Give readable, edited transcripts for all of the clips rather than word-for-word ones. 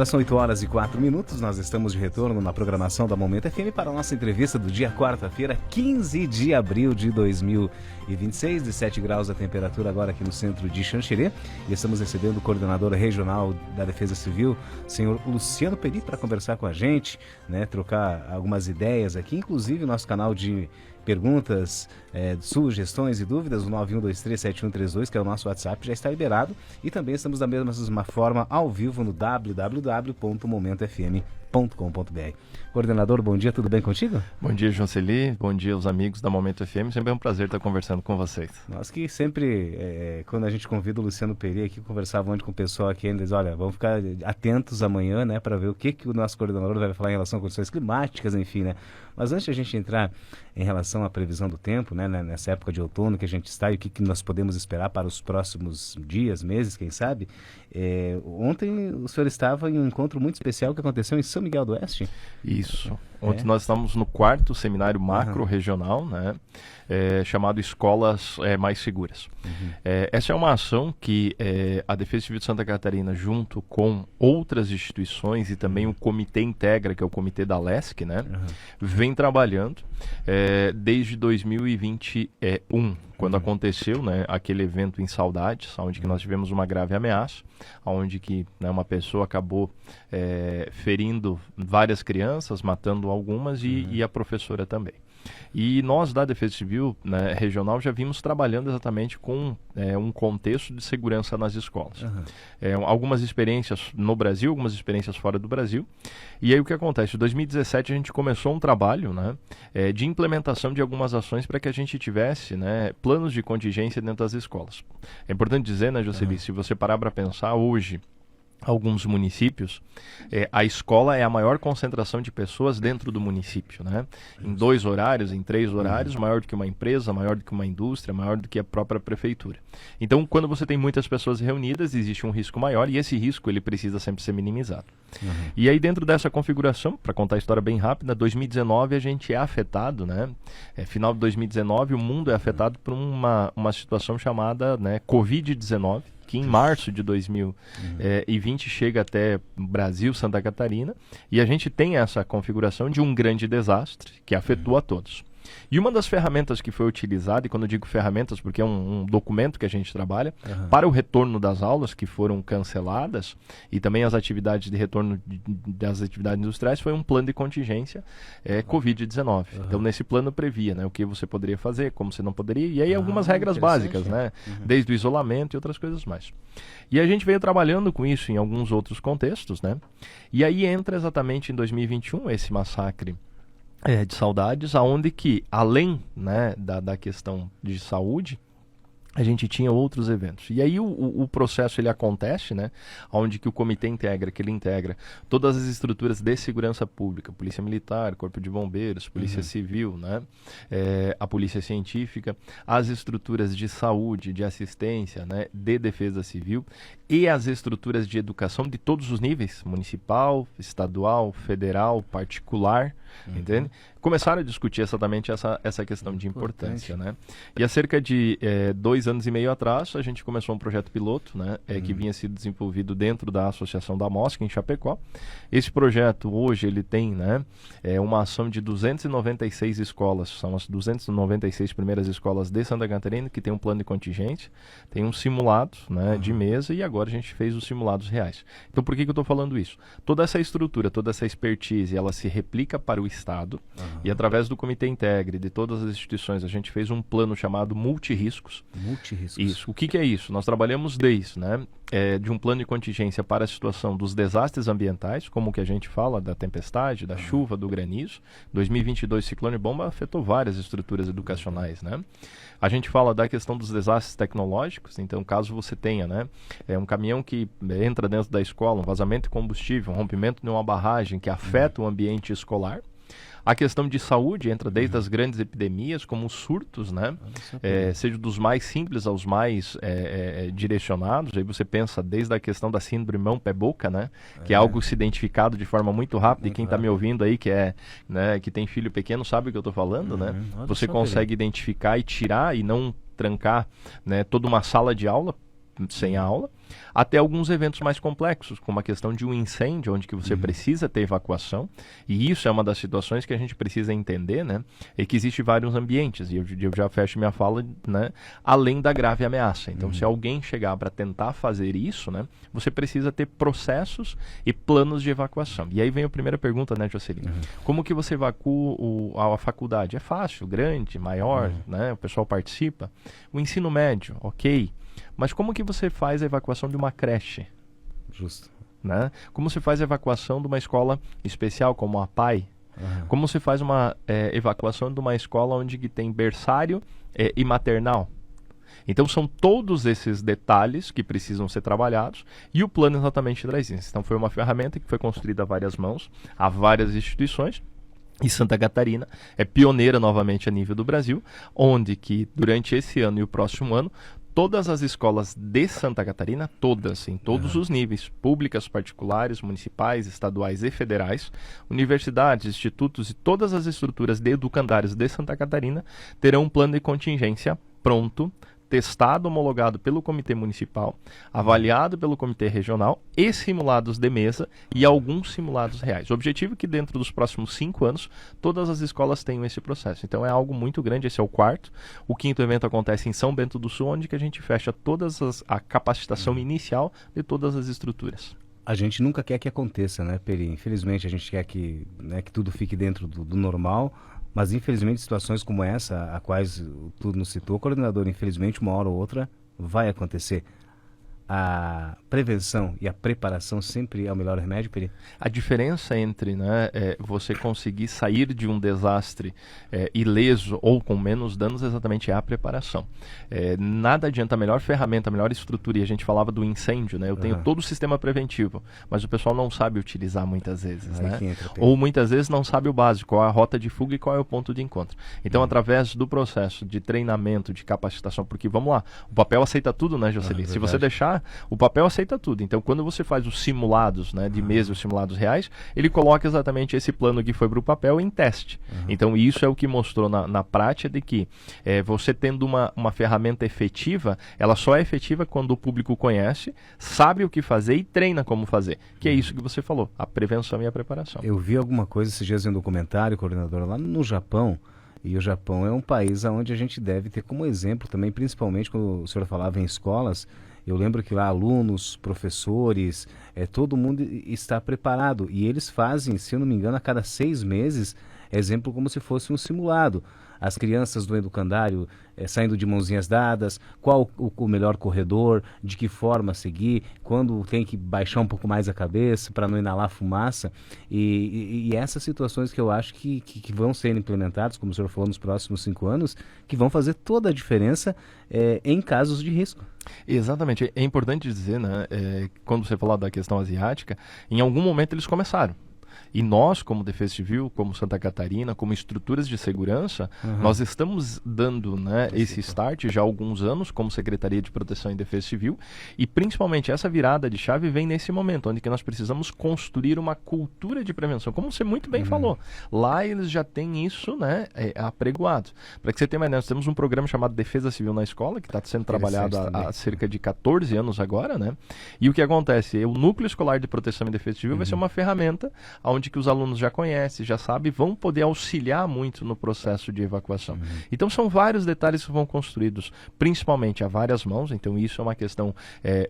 Agora são 8h04, nós estamos de retorno na programação da Momento FM para a nossa entrevista do dia quarta-feira, 15 de abril de 2026, 17 graus a temperatura agora aqui no centro de Xanxerê, e estamos recebendo o coordenador regional da Defesa Civil, senhor Luciano Peri, para conversar com a gente, né, trocar algumas ideias aqui, inclusive o nosso canal de perguntas, sugestões e dúvidas, o 91237132, que é o nosso WhatsApp, já está liberado, e também estamos da mesma forma ao vivo no www.momentofm.com.br. Coordenador, bom dia, tudo bem contigo? Bom dia, João Celi, bom dia aos amigos da Momento FM, sempre é um prazer estar conversando com vocês. Nós que sempre, quando a gente convida o Luciano Peri aqui, conversava ontem com o pessoal aqui, ainda diz, olha, vamos ficar atentos amanhã, né, para ver o que o nosso coordenador vai falar em relação a condições climáticas, enfim, né. Mas antes de a gente entrar em relação à previsão do tempo, né, nessa época de outono que a gente está e o que nós podemos esperar para os próximos dias, meses, quem sabe, ontem o senhor estava em um encontro muito especial que aconteceu em São Miguel do Oeste. Isso. Ontem nós estamos no 4º seminário macro-regional, né, chamado Escolas Mais Seguras. Essa é uma ação que a Defesa Civil de Santa Catarina, junto com outras instituições e também o Comitê Integra, que é o Comitê da LESC, né, vem trabalhando desde 2021, quando aconteceu, né, aquele evento em Saudades, onde que nós tivemos uma grave ameaça, onde que, né, uma pessoa acabou ferindo várias crianças, matando algumas e a professora também. E nós da Defesa Civil, né, regional já vimos trabalhando exatamente com um contexto de segurança nas escolas. Algumas experiências no Brasil, algumas experiências fora do Brasil. E aí o que acontece? Em 2017 a gente começou um trabalho, né, de implementação de algumas ações para que a gente tivesse, né, planos de contingência dentro das escolas. É importante dizer, né, Jocely, se você parar para pensar hoje, alguns municípios, a escola é a maior concentração de pessoas dentro do município, né? Em 2 horários, em 3 horários, maior do que uma empresa, maior do que uma indústria, maior do que a própria prefeitura. Então, quando você tem muitas pessoas reunidas, existe um risco maior e esse risco ele precisa sempre ser minimizado. E aí, dentro dessa configuração, para contar a história bem rápida, 2019 a gente é afetado, né? Final de 2019, o mundo é afetado por uma situação chamada, né, Covid-19, que em março de 2020 chega até Brasil, Santa Catarina, e a gente tem essa configuração de um grande desastre que afetou a todos. E uma das ferramentas que foi utilizada, e quando eu digo ferramentas, porque é um documento que a gente trabalha, para o retorno das aulas que foram canceladas, e também as atividades de retorno das atividades industriais, foi um plano de contingência Covid-19. Então, nesse plano previa, né, o que você poderia fazer, como você não poderia, e aí algumas regras básicas, né, desde o isolamento e outras coisas mais. E a gente veio trabalhando com isso em alguns outros contextos, né, e aí entra exatamente em 2021 esse massacre de Saudades, aonde que, além, né, da questão de saúde, a gente tinha outros eventos. E aí o processo ele acontece, né, onde que o comitê integra, que ele integra todas as estruturas de segurança pública, Polícia Militar, Corpo de Bombeiros, Polícia Civil, né, a Polícia Científica, as estruturas de saúde, de assistência, né, de defesa civil e as estruturas de educação de todos os níveis, municipal, estadual, federal, particular, entende? Começaram a discutir exatamente essa questão de importância, né? E há cerca de 2 anos e meio atrás, a gente começou um projeto piloto, né, que vinha sido desenvolvido dentro da Associação da Mosca, em Chapecó. Esse projeto, hoje, ele tem, né, uma ação de 296 escolas, são as 296 primeiras escolas de Santa Catarina, que tem um plano de contingência, tem um simulado, né, de mesa, e agora a gente fez os simulados reais. Então, por que eu estou falando isso? Toda essa estrutura, toda essa expertise, ela se replica para o Estado, e através do Comitê Integre, de todas as instituições, a gente fez um plano chamado Multirriscos. Multirriscos. Isso. O que é isso? Nós trabalhamos desde, né, de um plano de contingência para a situação dos desastres ambientais, como o que a gente fala da tempestade, da chuva, do granizo. 2022, ciclone bomba afetou várias estruturas educacionais, né? A gente fala da questão dos desastres tecnológicos, então caso você tenha, né, um caminhão que entra dentro da escola, um vazamento de combustível, um rompimento de uma barragem que afeta o ambiente escolar. A questão de saúde entra desde as grandes epidemias, como os surtos, né? Seja dos mais simples aos mais direcionados. Aí você pensa desde a questão da síndrome mão-pé-boca, né? Que é algo se identificado de forma muito rápida. E quem está me ouvindo aí, né, que tem filho pequeno, sabe o que eu estou falando, né? Você consegue identificar e tirar e não trancar, né, toda uma sala de aula sem aula. até alguns eventos mais complexos, como a questão de um incêndio, onde que você precisa ter evacuação, e isso é uma das situações que a gente precisa entender, né? É que existe vários ambientes, e eu já fecho minha fala, né? Além da grave ameaça. Então, se alguém chegar para tentar fazer isso, né? Você precisa ter processos e planos de evacuação. E aí vem a primeira pergunta, né, Jocelyn? Como que você evacua a faculdade? É fácil, grande, maior, né? O pessoal participa. O ensino médio, ok. Mas como que você faz a evacuação de uma creche? Justo. Né? Como se faz a evacuação de uma escola especial, como a PAI? Como se faz uma evacuação de uma escola onde que tem berçário e maternal? Então são todos esses detalhes que precisam ser trabalhados e o plano exatamente traz isso. Então foi uma ferramenta que foi construída a várias mãos, a várias instituições. E Santa Catarina é pioneira novamente a nível do Brasil, onde que durante esse ano e o próximo ano, todas as escolas de Santa Catarina, todas, em todos os níveis, públicas, particulares, municipais, estaduais e federais, universidades, institutos e todas as estruturas de educandários de Santa Catarina terão um plano de contingência pronto, testado, homologado pelo Comitê Municipal, avaliado pelo Comitê Regional e simulados de mesa e alguns simulados reais. O objetivo é que dentro dos próximos 5 anos, todas as escolas tenham esse processo. Então é algo muito grande, esse é o 4º. O 5º evento acontece em São Bento do Sul, onde que a gente fecha a capacitação inicial de todas as estruturas. A gente nunca quer que aconteça, né, Peri? Infelizmente, a gente quer que, né, que tudo fique dentro do normal, mas infelizmente situações como essa, a quais tu nos citou, coordenador, infelizmente uma hora ou outra vai acontecer. A prevenção e a preparação sempre é o melhor remédio, Peri? A diferença entre, né, você conseguir sair de um desastre ileso ou com menos danos exatamente é a preparação. Nada adianta, a melhor ferramenta, a melhor estrutura, e a gente falava do incêndio, né? Eu tenho todo o sistema preventivo, mas o pessoal não sabe utilizar muitas vezes, né? Ou muitas vezes não sabe o básico, qual é a rota de fuga e qual é o ponto de encontro. Então, através do processo de treinamento, de capacitação, porque vamos lá, o papel aceita tudo, né, Jocelyn? Se você deixar, o papel aceita tudo. Então, quando você faz os simulados, né, de mesa e os simulados reais, ele coloca exatamente esse plano que foi para o papel em teste. Então, isso é o que mostrou na prática de que você tendo uma ferramenta efetiva, ela só é efetiva quando o público conhece, sabe o que fazer e treina como fazer. Que é isso que você falou, a prevenção e a preparação. Eu vi alguma coisa esses dias em um documentário, coordenador, lá no Japão. E o Japão é um país onde a gente deve ter como exemplo também, principalmente quando o senhor falava em escolas. Eu lembro que lá alunos, professores, todo mundo está preparado. E eles fazem, se eu não me engano, a cada 6 meses, exemplo como se fosse um simulado. As crianças do educandário saindo de mãozinhas dadas, qual o melhor corredor, de que forma seguir, quando tem que baixar um pouco mais a cabeça para não inalar fumaça. E essas situações que eu acho que vão ser implementadas, como o senhor falou, nos próximos 5 anos, que vão fazer toda a diferença em casos de risco. Exatamente. É importante dizer, né, quando você falar da questão asiática, em algum momento eles começaram. E nós, como Defesa Civil, como Santa Catarina, como estruturas de segurança, nós estamos dando, né, esse start já há alguns anos como Secretaria de Proteção e Defesa Civil, e principalmente essa virada de chave vem nesse momento, onde que nós precisamos construir uma cultura de prevenção. Como você muito bem falou, lá eles já têm isso, né, apregoado. Para que você tenha uma ideia, nós temos um programa chamado Defesa Civil na Escola, que está sendo trabalhado há cerca de 14 anos agora, né? E o que acontece? O Núcleo Escolar de Proteção e Defesa Civil vai ser uma ferramenta onde que os alunos já conhecem, já sabem, vão poder auxiliar muito no processo de evacuação. Então são vários detalhes que vão construídos, principalmente a várias mãos, então isso é uma questão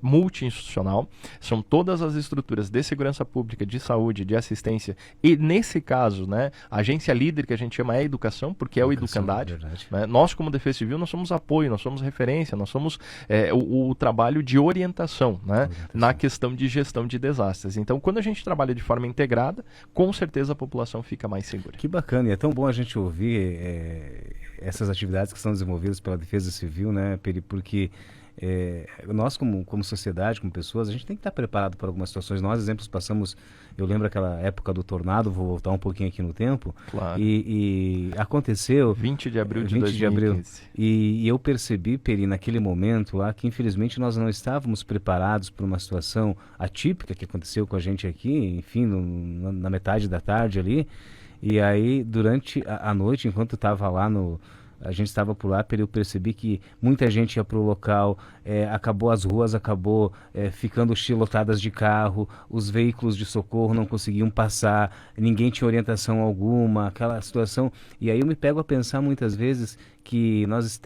multi-institucional, são todas as estruturas de segurança pública, de saúde, de assistência, e nesse caso, né, a agência líder que a gente chama é a educação, porque é o educandário. Né? Nós, como Defesa Civil, nós somos apoio, nós somos referência, nós somos o trabalho de orientação, né, na questão de gestão de desastres. Então, quando a gente trabalha de forma integrada, com certeza a população fica mais segura. Que bacana, e é tão bom a gente ouvir essas atividades que são desenvolvidas pela Defesa Civil, né, Peri, porque nós como sociedade, como pessoas, a gente tem que estar preparado para algumas situações. Nós, exemplos, passamos, eu lembro aquela época do tornado, vou voltar um pouquinho aqui no tempo, claro. e aconteceu 20 de abril de 20 2015. de abril, e eu percebi, Peri, naquele momento lá, que infelizmente nós não estávamos preparados para uma situação atípica que aconteceu com a gente aqui, enfim, na metade da tarde ali. E aí, durante a noite, enquanto eu estava lá a gente estava por lá, eu percebi que muita gente ia para o local, as ruas acabou ficando lotadas de carro, os veículos de socorro não conseguiam passar, ninguém tinha orientação alguma, aquela situação. E aí eu me pego a pensar muitas vezes que nós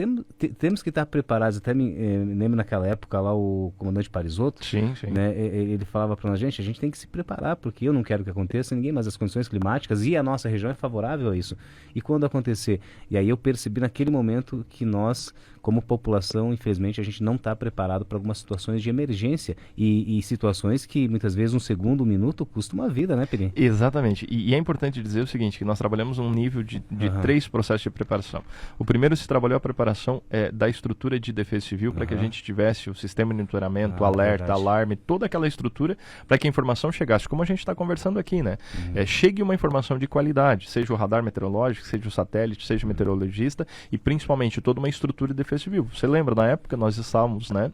temos que estar preparados. Até me lembro naquela época lá o comandante Parisotto, sim. Né, ele falava para nós, gente, a gente tem que se preparar, porque eu não quero que aconteça ninguém, mas as condições climáticas e a nossa região é favorável a isso. E quando acontecer? E aí eu percebi naquele momento que nós, como população, infelizmente, a gente não está preparado para algumas situações de emergência e situações que muitas vezes um segundo, um minuto custa uma vida, né, Peri? Exatamente. E é importante dizer o seguinte, que nós trabalhamos um nível de 3 processos de preparação. O primeiro se trabalhou a preparação da estrutura de defesa civil para que a gente tivesse o sistema de monitoramento, alerta, alarme, toda aquela estrutura para que a informação chegasse, como a gente está conversando aqui, né? Chegue uma informação de qualidade, seja o radar meteorológico, seja o satélite, seja o meteorologista e principalmente toda uma estrutura de defesa civil. Você lembra, na época nós estávamos, né,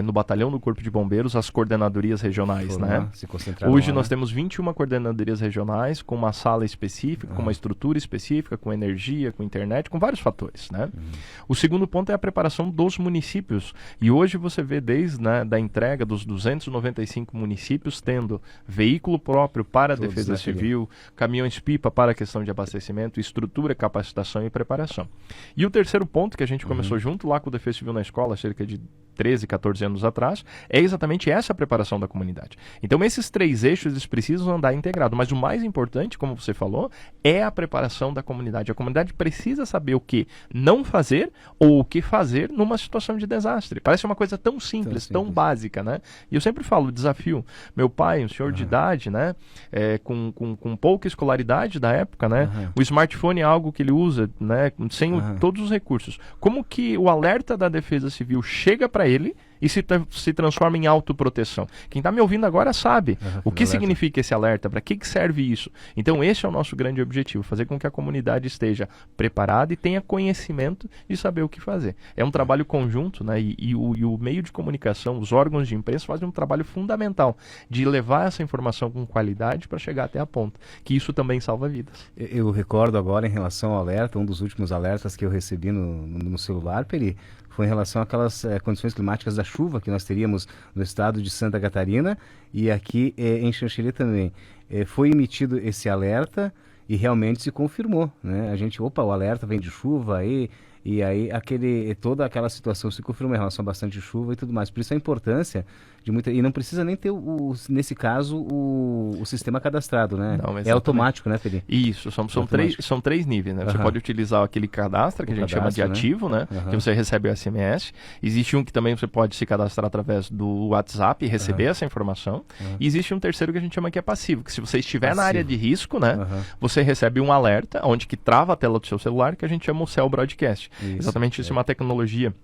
no batalhão do Corpo de Bombeiros, as coordenadorias regionais, né? Hoje nós temos 21 coordenadorias regionais com uma sala específica, com uma estrutura específica, com energia, com internet, com vários fatores, né? O segundo ponto é a preparação dos municípios. E hoje você vê desde da entrega dos 295 municípios tendo veículo próprio para a defesa civil, caminhões-pipa para a questão de abastecimento, estrutura, capacitação e preparação. E o terceiro ponto que a gente começou junto lá com o Defesa Civil na escola, cerca de 13, 14 anos atrás, é exatamente essa preparação da comunidade. Então esses 3 eixos eles precisam andar integrados, mas o mais importante, como você falou, é a preparação da comunidade. A comunidade precisa saber o que não fazer ou o que fazer numa situação de desastre. Parece uma coisa tão simples, tão básica, né? E eu sempre falo, o desafio, meu pai, um senhor de idade, né, com pouca escolaridade da época, né, o smartphone é algo que ele usa, né, sem todos os recursos. Como que o alerta da Defesa Civil chega para ele e se transforma em autoproteção? Quem está me ouvindo agora sabe o que significa esse alerta, para que serve isso. Então esse é o nosso grande objetivo, fazer com que a comunidade esteja preparada e tenha conhecimento de saber o que fazer. É um trabalho conjunto, né? E o meio de comunicação, os órgãos de imprensa fazem um trabalho fundamental de levar essa informação com qualidade para chegar até a ponta, que isso também salva vidas. Eu recordo agora em relação ao alerta, um dos últimos alertas que eu recebi no celular, Peri, foi em relação àquelas condições climáticas da chuva que nós teríamos no estado de Santa Catarina e aqui em Xanxerê também. Foi emitido esse alerta e realmente se confirmou, né? A gente, o alerta vem de chuva aí, e aí toda aquela situação se confirma em relação a bastante chuva e tudo mais. Por isso a importância de muita... E não precisa nem ter, nesse caso, o sistema cadastrado, né? Não, é automático, né, Peri? Isso, são 3 níveis, né? Você pode utilizar aquele cadastro, que a gente chama de ativo, né? Que você recebe o SMS. Existe um que também você pode se cadastrar através do WhatsApp e receber essa informação. E existe um terceiro que a gente chama que é passivo, que se você estiver na área de risco, né? Você recebe um alerta, onde que trava a tela do seu celular, que a gente chama o Cell Broadcast. Exatamente isso é uma tecnologia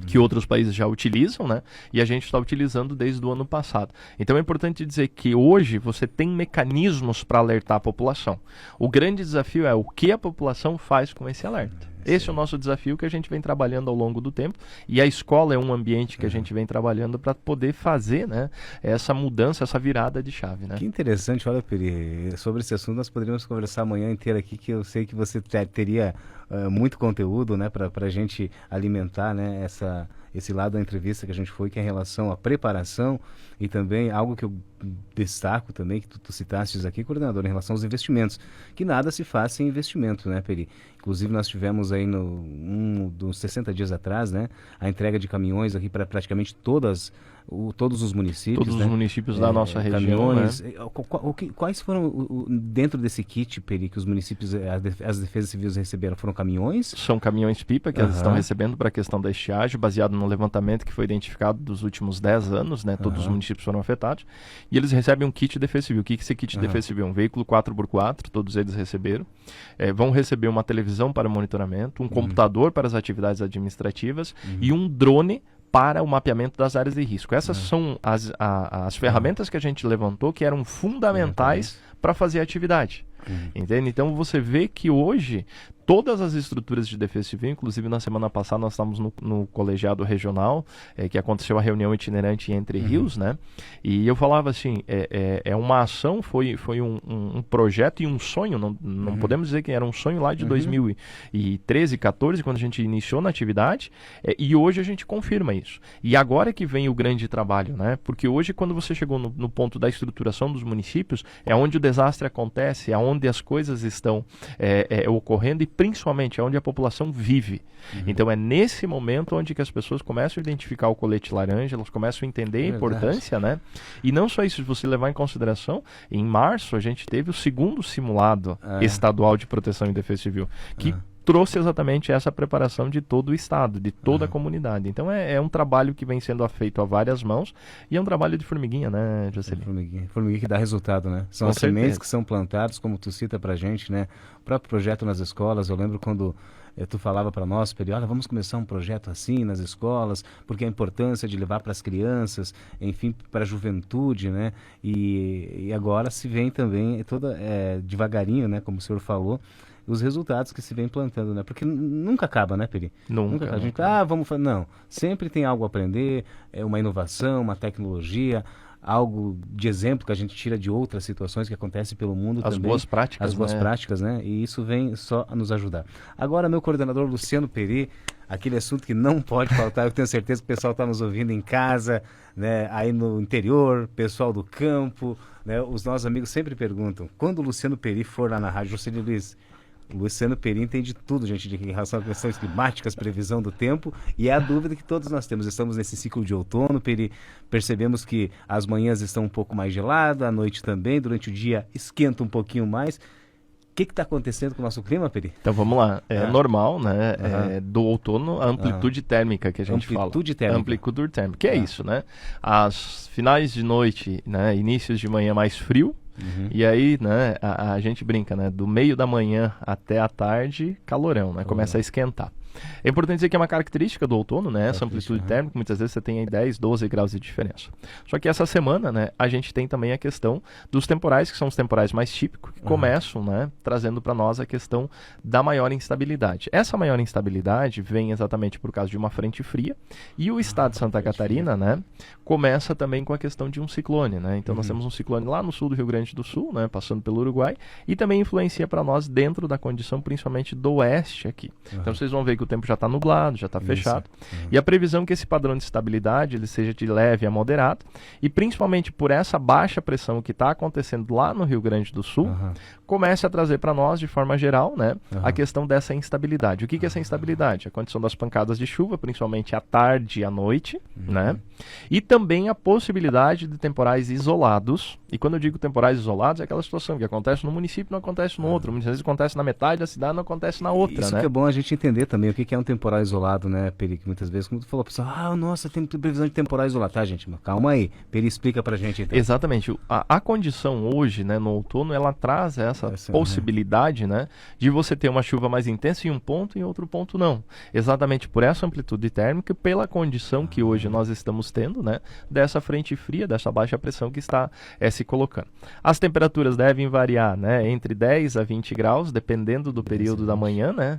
que outros países já utilizam, né? E a gente está utilizando desde o ano passado. Então é importante dizer que hoje você tem mecanismos para alertar a população. O grande desafio é o que a população faz com esse alerta. Esse é o nosso desafio que a gente vem trabalhando ao longo do tempo, e a escola é um ambiente que a gente vem trabalhando para poder fazer, né, essa mudança, essa virada de chave, né? Que interessante. Olha, Peri, sobre esse assunto nós poderíamos conversar amanhã inteira aqui, que eu sei que você teria muito conteúdo, né, para a gente alimentar, né, esse lado da entrevista que a gente foi, que é em relação à preparação e também algo que eu destaco também, que tu citaste aqui, coordenador, em relação aos investimentos, que nada se faz sem investimento, né, Peri? Inclusive nós tivemos aí dos 60 dias atrás, né, a entrega de caminhões aqui para praticamente todos os municípios. Todos os municípios da nossa região, caminhões, né? Quais foram, dentro desse kit, Peri, que os municípios, as defesas civis receberam? Foram caminhões? São caminhões-pipa que elas estão recebendo para a questão da estiagem, baseado no levantamento que foi identificado dos últimos 10 anos, né? Todos os municípios foram afetados. E eles recebem um kit de defesa civil. O que é esse kit de defesa civil? Um veículo 4x4, todos eles receberam. Vão receber uma televisão para monitoramento, um computador para as atividades administrativas e um drone para o mapeamento das áreas de risco. Essas são as ferramentas que a gente levantou que eram fundamentais para fazer a atividade. Entende? Então você vê que hoje todas as estruturas de defesa civil, inclusive na semana passada nós estávamos no colegiado regional, que aconteceu a reunião itinerante entre rios, né? E eu falava assim, é uma ação, foi um projeto e um sonho, não podemos dizer que era um sonho lá de 2013, 14, quando a gente iniciou na atividade, e hoje a gente confirma isso. E agora é que vem o grande trabalho, né? Porque hoje, quando você chegou no ponto da estruturação dos municípios, é onde o desastre acontece, é onde as coisas estão ocorrendo e principalmente é onde a população vive. Então é nesse momento onde que as pessoas começam a identificar o colete laranja, elas começam a entender a importância, né? E não só isso, se você levar em consideração, em março a gente teve o segundo simulado estadual de proteção e defesa civil, que trouxe exatamente essa preparação de todo o estado, de toda a comunidade. Então é um trabalho que vem sendo feito a várias mãos e é um trabalho de formiguinha, né, Jocelyn? Formiguinha que dá resultado, né? São as sementes que são plantadas, como tu cita pra gente, né? O próprio projeto nas escolas, eu lembro quando tu falava para nós, Peri, olha, vamos começar um projeto assim nas escolas, porque a importância de levar para as crianças, enfim, para a juventude, né? E agora se vem também devagarinho, né? Como o senhor falou, os resultados que se vem plantando, né? Porque nunca acaba, né, Peri? Nunca acaba. A gente, vamos fazer... Não, sempre tem algo a aprender, uma inovação, uma tecnologia, algo de exemplo que a gente tira de outras situações que acontecem pelo mundo também. As boas práticas, As boas práticas, né? E isso vem só a nos ajudar. Agora, meu coordenador Luciano Peri, aquele assunto que não pode faltar, eu tenho certeza que o pessoal está nos ouvindo em casa, né? Aí no interior, pessoal do campo, né? Os nossos amigos sempre perguntam, quando o Luciano Peri for lá na rádio, Jocelyn Luiz, o Luciano Peri entende tudo, gente, em relação a questões climáticas, previsão do tempo, e é a dúvida que todos nós temos. Estamos nesse ciclo de outono, Peri, percebemos que as manhãs estão um pouco mais geladas, à noite também, durante o dia esquenta um pouquinho mais. O que está acontecendo com o nosso clima, Peri? Então vamos lá, é normal, né? Do outono, a amplitude térmica que a gente fala. Amplitude térmica, que é isso, né? As finais de noite, né? Inícios de manhã mais frio. E aí, né, a gente brinca, né, do meio da manhã até a tarde, calorão, né, começa a esquentar. É importante dizer que é uma característica do outono, né, essa amplitude térmica, muitas vezes você tem aí 10, 12 graus de diferença. Só que essa semana, né, a gente tem também a questão dos temporais, que são os temporais mais típicos, que começam, né, trazendo para nós a questão da maior instabilidade. Essa maior instabilidade vem exatamente por causa de uma frente fria, e o estado de Santa Catarina, né, começa também com a questão de um ciclone, né, então nós temos um ciclone lá no sul do Rio Grande do Sul, né, passando pelo Uruguai, e também influencia para nós dentro da condição principalmente do oeste aqui. Então vocês vão ver que o tempo já está nublado, já está fechado. E a previsão é que esse padrão de estabilidade ele seja de leve a moderado, e principalmente por essa baixa pressão que está acontecendo lá no Rio Grande do Sul, comece a trazer para nós, de forma geral, né, a questão dessa instabilidade. O que é essa instabilidade? A condição das pancadas de chuva, principalmente à tarde e à noite, né? E também a possibilidade de temporais isolados. E quando eu digo temporais isolados, é aquela situação que acontece no município, não acontece no outro. Muitas vezes acontece na metade da cidade, não acontece na outra, isso, né? Isso que é bom a gente entender também o que é um temporal isolado, né, Peri? Que muitas vezes, como tu falou, pessoal, nossa, tem previsão de temporal isolado. Tá, gente, mas calma aí. Peri, explica pra gente então. Exatamente. A condição hoje, né, no outono, ela traz essa possibilidade, né, de você ter uma chuva mais intensa em um ponto e em outro ponto não. Exatamente por essa amplitude térmica e pela condição que hoje nós estamos tendo, né, dessa frente fria, dessa baixa pressão que está se colocando. As temperaturas devem variar, né, entre 10 a 20 graus, dependendo do período da manhã, né,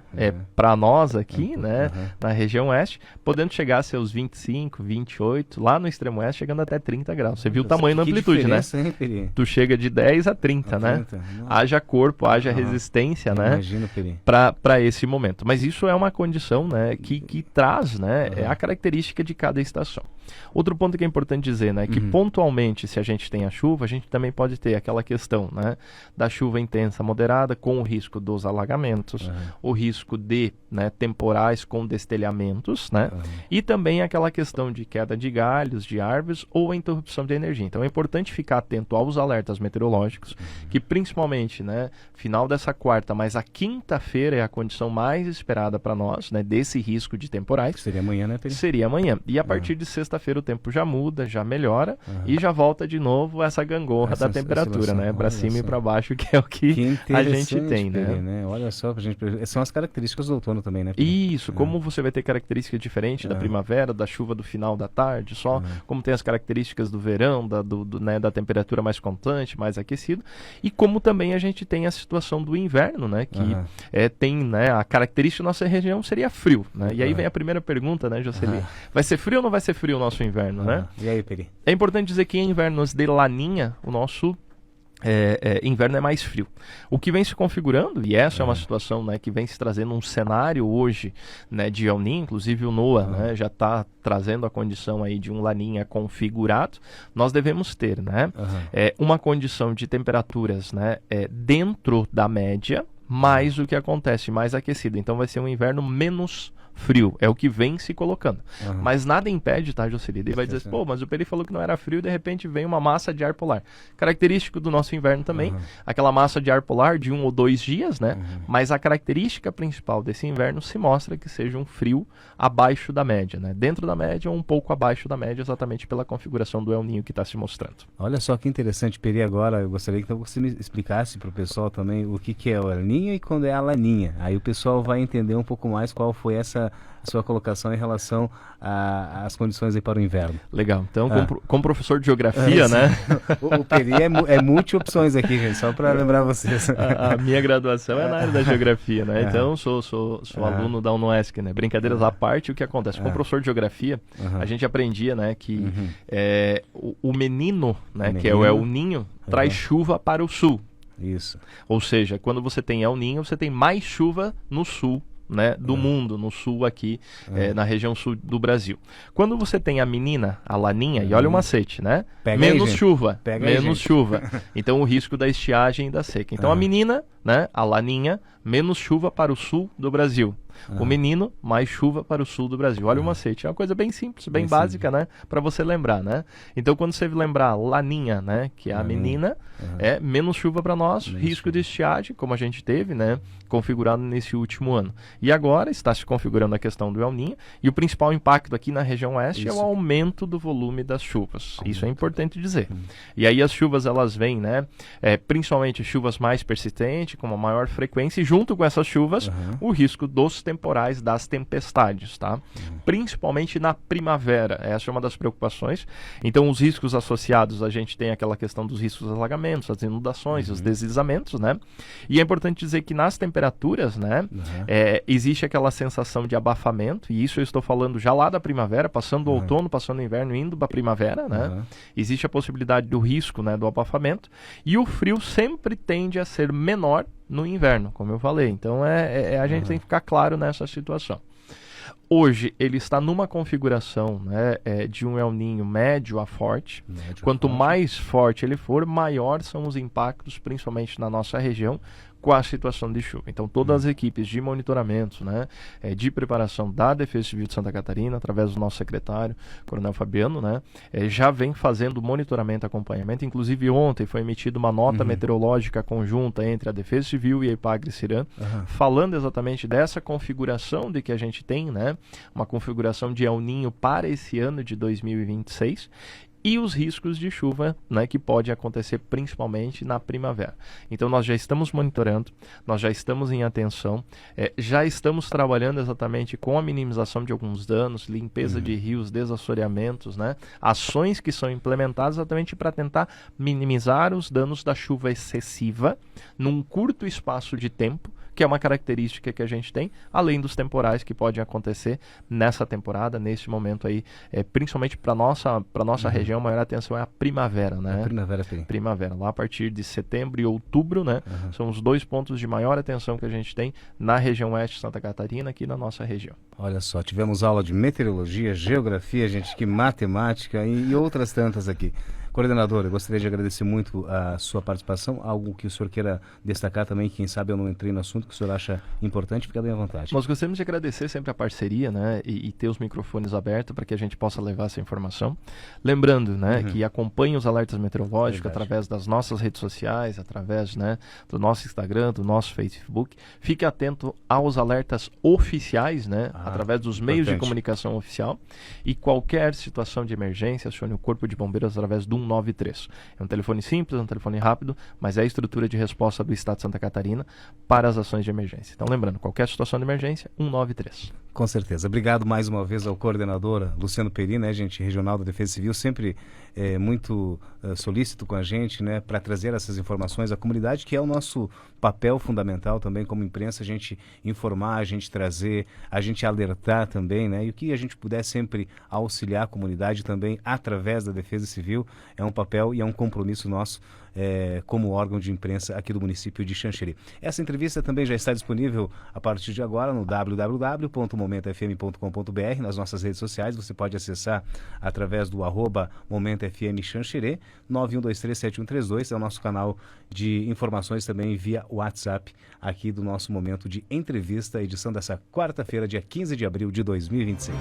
para nós aqui, né, na região oeste, podendo chegar a seus 25, 28, lá no extremo oeste, chegando até 30 graus. Você viu o tamanho da amplitude, né? Hein, tu chega de 10 a 30, né? Haja corpo, haja resistência, né? Imagino, Peri. Para esse momento. Mas isso é uma condição, né, que traz, né, a característica de cada estação. Outro ponto que é importante dizer, né, que pontualmente, se a gente tem a chuva, a gente também pode ter aquela questão, né, da chuva intensa moderada, com o risco dos alagamentos, o risco de, né, temporais com destelhamentos, né, e também aquela questão de queda de galhos, de árvores ou a interrupção de energia. Então é importante ficar atento aos alertas meteorológicos, que principalmente, né, final dessa quarta, mas a quinta-feira é a condição mais esperada para nós, né, desse risco de temporais. Seria amanhã, né, Peri? Seria amanhã. E a partir de sexta-feira o tempo já muda, já melhora e já volta de novo essa gangorra da temperatura, né, para cima e para baixo, que é o que a gente tem, né? Olha só, são as características do outono. também, né? Isso, como você vai ter características diferentes da primavera, da chuva do final da tarde, como tem as características do verão, né, da temperatura mais constante, mais aquecido, e como também a gente tem a situação do inverno, né, que tem, né, a característica da nossa região seria frio, né? E aí vem a primeira pergunta, né, Jocely? Vai ser frio ou não vai ser frio o nosso inverno, né? E aí, Peri? É importante dizer que em invernos de laninha, o nosso inverno é mais frio. O que vem se configurando, e essa é uma situação, né, que vem se trazendo um cenário hoje, né, de El Niño, inclusive o NOAA, né, já está trazendo a condição aí de um laninha configurado. Nós devemos ter, né, uma condição de temperaturas, né, dentro da média, mais o que acontece, mais aquecido. Então vai ser um inverno menos frio, é o que vem se colocando. Mas nada impede, tá, Jocely? Ele vai dizer assim, pô, mas o Peri falou que não era frio e de repente vem uma massa de ar polar. Característico do nosso inverno também, aquela massa de ar polar de 1 ou 2 dias, né? Mas a característica principal desse inverno se mostra que seja um frio abaixo da média, né? Dentro da média ou um pouco abaixo da média, exatamente pela configuração do El Niño que está se mostrando. Olha só que interessante, Peri, agora eu gostaria que você me explicasse para o pessoal também o que é o El Niño e quando é a laninha. Aí o pessoal vai entender um pouco mais qual foi a sua colocação em relação às condições aí para o inverno. Legal. Então, como professor de geografia, né? O Peri é multi-opções aqui, gente, só para lembrar vocês. A minha graduação é na área da geografia, né? Então, sou aluno da UNOESC, né? Brincadeiras à parte, o que acontece? Como professor de geografia, a gente aprendia, né, que o menino, né, que é o El Niño, traz chuva para o sul. Isso. Ou seja, quando você tem El Niño, você tem mais chuva no sul, né, do mundo, no sul aqui, na região sul do Brasil. Quando você tem a menina, a laninha, e olha o macete, né? Menos chuva. Menos chuva. Então o risco da estiagem e da seca. Então a menina, né, a laninha, menos chuva para o sul do Brasil. O menino, mais chuva para o sul do Brasil. Olha o macete. É uma coisa bem simples, bem básica, né? Para você lembrar, né? Então, quando você lembrar laninha, né? Que é a menina, é menos chuva para nós, risco de estiagem, como a gente teve, né? Configurado nesse último ano. E agora está se configurando a questão do El Niño. E o principal impacto aqui na região oeste é o aumento do volume das chuvas. Isso é importante dizer. E aí as chuvas, elas vêm, né? Principalmente chuvas mais persistentes, com uma maior frequência. E junto com essas chuvas, o risco dos temporais, das tempestades, tá? Principalmente na primavera, essa é uma das preocupações. Então os riscos associados, a gente tem aquela questão dos riscos dos alagamentos, as inundações, os deslizamentos, né? E é importante dizer que nas temperaturas, né, existe aquela sensação de abafamento, e isso eu estou falando já lá da primavera, passando do outono, passando o inverno, indo para a primavera, né? Existe a possibilidade do risco, né, do abafamento, e o frio sempre tende a ser menor no inverno, como eu falei. Então a gente tem que ficar claro nessa situação. Hoje ele está numa configuração, né, de um El Niño médio a forte. Quanto mais forte ele for, maior são os impactos, principalmente na nossa região, com a situação de chuva. Então todas as equipes de monitoramento, né, de preparação da Defesa Civil de Santa Catarina, através do nosso secretário, Coronel Fabiano, né, já vem fazendo monitoramento e acompanhamento. Inclusive ontem foi emitida uma nota meteorológica conjunta entre a Defesa Civil e a Ipagre-Ciran, falando exatamente dessa configuração de que a gente tem, né, uma configuração de El Niño para esse ano de 2026, e os riscos de chuva, né, que pode acontecer principalmente na primavera. Então nós já estamos monitorando, nós já estamos em atenção, já estamos trabalhando exatamente com a minimização de alguns danos, limpeza de rios, desassoreamentos, né, ações que são implementadas exatamente para tentar minimizar os danos da chuva excessiva num curto espaço de tempo, que é uma característica que a gente tem, além dos temporais que podem acontecer nessa temporada, nesse momento aí, principalmente para nossa região, a maior atenção é a primavera, né? Primavera, lá a partir de setembro e outubro, né? São os 2 pontos de maior atenção que a gente tem na região oeste de Santa Catarina, aqui na nossa região. Olha só, tivemos aula de meteorologia, geografia, gente, que matemática e outras tantas aqui. Coordenador, eu gostaria de agradecer muito a sua participação. Algo que o senhor queira destacar também, quem sabe eu não entrei no assunto, que o senhor acha importante, fica bem à vontade. Nós gostaríamos de agradecer sempre a parceria, né, e ter os microfones abertos para que a gente possa levar essa informação. Lembrando, né, que acompanhe os alertas meteorológicos através das nossas redes sociais, através, né, do nosso Instagram, do nosso Facebook. Fique atento aos alertas oficiais, né, através dos meios de comunicação oficial, e qualquer situação de emergência, acione o Corpo de Bombeiros através do 193. É um telefone simples, é um telefone rápido, mas é a estrutura de resposta do Estado de Santa Catarina para as ações de emergência. Então, lembrando, qualquer situação de emergência, 193. Com certeza. Obrigado mais uma vez ao coordenador Luciano Peri, né, gente, regional da Defesa Civil, sempre muito solícito com a gente, né, para trazer essas informações à comunidade, que é o nosso papel fundamental também como imprensa, a gente informar, a gente trazer, a gente alertar também, né, e o que a gente puder sempre auxiliar a comunidade também através da Defesa Civil é um papel e é um compromisso nosso como órgão de imprensa aqui do município de Xanxerê. Essa entrevista também já está disponível a partir de agora no www.momentofm.com.br, nas nossas redes sociais. Você pode acessar através do @MomentoFMXanxerê, 91237132, é o nosso canal de informações também via WhatsApp aqui do nosso momento de entrevista, edição dessa quarta-feira, dia 15 de abril de 2026.